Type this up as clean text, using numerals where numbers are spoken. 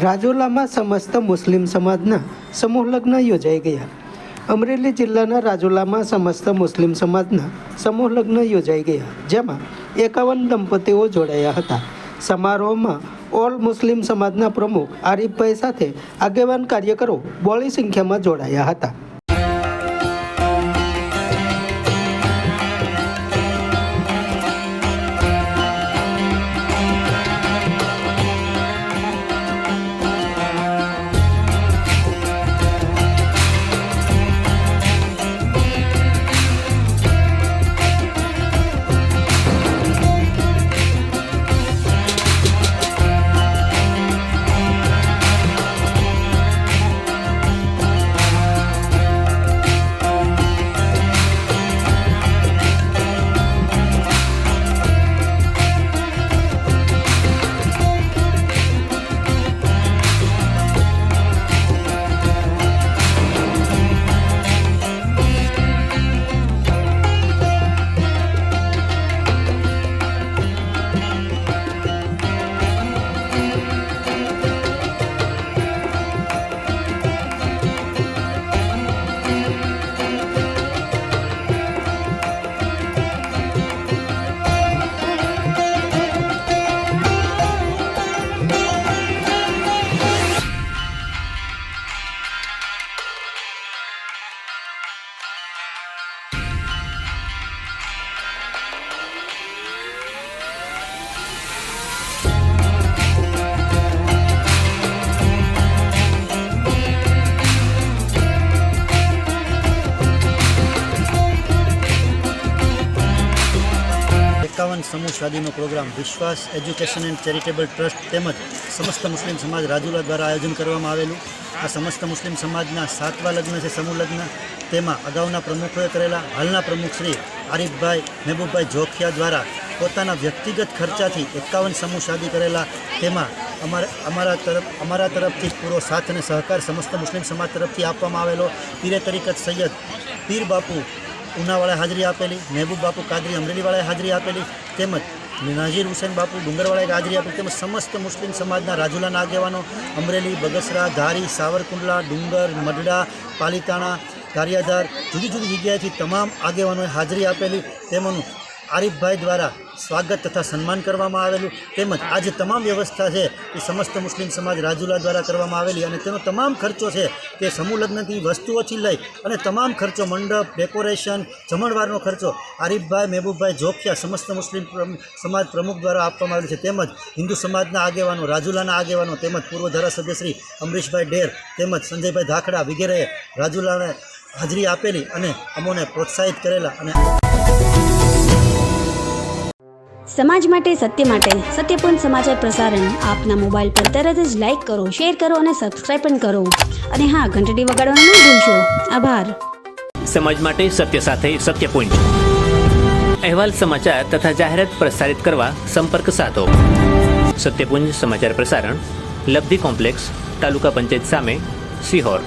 રાજુલામાં સમસ્ત મુસ્લિમ સમાજના સમૂહ લગ્ન યોજાઈ ગયા. અમરેલી જિલ્લાના રાજુલામાં સમસ્ત મુસ્લિમ સમાજના સમૂહ લગ્ન યોજાઈ ગયા, જેમાં 51 દંપતીઓ જોડાયા હતા. સમારોહમાં ઓલ મુસ્લિમ સમાજના પ્રમુખ આરીફભાઈ સાથે આગેવાન કાર્યકરો બોળી સંખ્યામાં જોડાયા હતા. समूह शादी प्रोग्राम विश्वास एज्युकेशन एंड चेरिटेबल ट्रस्ट તેમજ समस्त मुस्लिम समाज રાજુલા દ્વારા આયોજન કરવામાં આવેલું. આ સમસ્ત મુસ્લિમ સમાજના 7વા લગ્ન છે, સમૂહ લગ્ન. તેમાં અગાઉના પ્રમુખોએ કરેલા, હાલના પ્રમુખ શ્રી આરીફભાઈ મહેબૂબભાઈ જોખિયા દ્વારા પોતાના વ્યક્તિગત ખર્ચાથી 51 સમૂહ શાદી કરેલા. તેમાં અમારા તરફથી પૂરો સાથ અને સહકાર સમસ્ત મુસ્લિમ સમાજ તરફથી આપવામાં આવેલો. પીરે તરીકત સૈયદ પીર બાપુ ઉનાવાળાએ હાજરી આપેલી, મહેબૂબ બાપુ કાદરી અમરેલીવાળાએ હાજરી આપેલી, તેમજ નાઝીર હુસેન બાપુ ડુંગરવાળાએ હાજરી આપેલી, તેમજ સમસ્ત મુસ્લિમ સમાજના રાજુલાના આગેવાનો અમરેલી, બગસરા, ધારી, સાવરકુંડલા, ડુંગર, મઢડા, પાલીતાણા, ગારિયાધાર, જુદી જુદી જગ્યાએથી તમામ આગેવાનોએ હાજરી આપેલી. તેમનું આરીફભાઈ દ્વારા સ્વાગત તથા સન્માન કરવામાં આવેલું. તેમજ આ જે તમામ વ્યવસ્થા છે એ સમસ્ત મુસ્લિમ સમાજ રાજુલા દ્વારા કરવામાં આવેલી અને તેનો તમામ ખર્ચો છે તે સમૂહ લગ્નથી વસ્તુઓથી લઈ અને તમામ ખર્ચો, મંડપ, ડેકોરેશન, જમણવારનો ખર્ચો આરીફભાઈ મહેબૂબભાઈ જોખિયા સમસ્ત મુસ્લિમ સમાજ પ્રમુખ દ્વારા આપવામાં આવેલું છે. તેમજ હિન્દુ સમાજના આગેવાનો, રાજુલાના આગેવાનો, તેમજ પૂર્વ ધારાસભ્ય શ્રી અમરીશભાઈ ડેર તેમજ સંજયભાઈ ધાખડા વગેરેએ રાજુલાને હાજરી આપેલી અને અમોને પ્રોત્સાહિત કરેલા. અને સમાજ માટે, સત્ય માટે, સત્યપૂર્ણ સમાચાર પ્રસારણ આપના મોબાઈલ પર તરત જ લાઈક કરો, શેર કરો અને સબસ્ક્રાઈબ પણ કરો. અને હા, ઘંટડી વગાડવાનું ન ભૂલશો. આભાર. સમાજ માટે સત્ય સાથે સત્યપૂર્ણ અહેવાલ, સમાચાર તથા જાહેરાત પ્રસારિત કરવા સંપર્ક સાધો. સત્યપુંજ સમાચાર પ્રસારણ, લબ્ધિ કોમ્પ્લેક્સ, તાલુકા પંચાયત સામે, સિહોર.